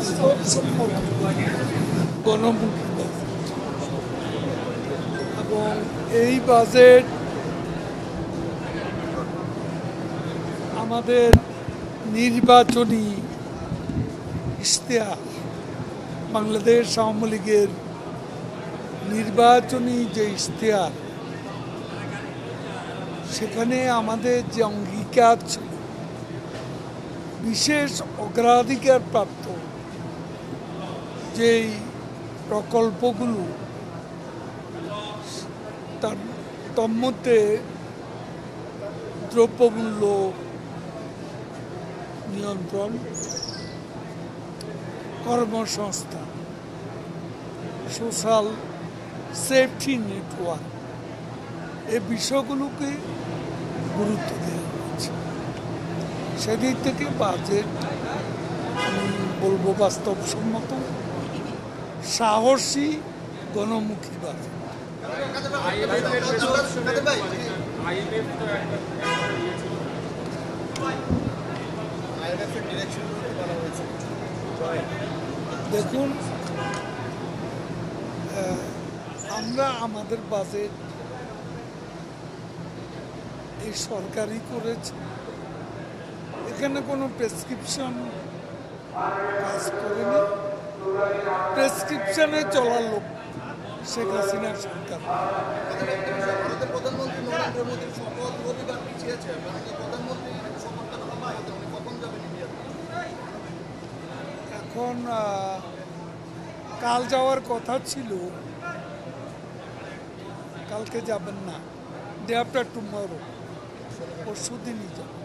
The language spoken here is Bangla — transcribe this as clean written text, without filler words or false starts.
বাস্তবসম্মত গণমুখী এবং এই বাজেট আমাদের নির্বাচনী ইশতেহার, বাংলাদেশ আওয়ামী লীগের নির্বাচনী যে ইশতেহার, সেখানে আমাদের যে অঙ্গীকার ছিল বিশেষ অগ্রাধিকার প্রাপ্ত যেই প্রকল্পগুলো, তার মধ্যে দ্রব্যমূল্য নিয়ন্ত্রণ, কর্মসংস্থান, সোশ্যাল সেফটি নেটওয়ার্ক, এই বিষয়গুলোকে গুরুত্ব দেওয়া হয়েছে। সেদিক থেকে বাজেট আমি বলবো বাস্তবসম্মত, সাহসী, গণমুখী বাজেট। দেখুন, আমরা আমাদের বাজেট এই সরকারই করেছে, এখানে কোনো প্রেসক্রিপশন কাজ করেনি। প্রেসক্রিপশনে চলার লোক শেখ হাসিনার সরকার। প্রধানমন্ত্রী নরেন্দ্র মোদীর শপথ রবিবার পিছিয়েছে, প্রধানমন্ত্রী কখন যাবেন? এখন কাল যাওয়ার কথা ছিল, কালকে যাবেন না, ডে আফটার টুমরো, পরশু দিনই যাবেন।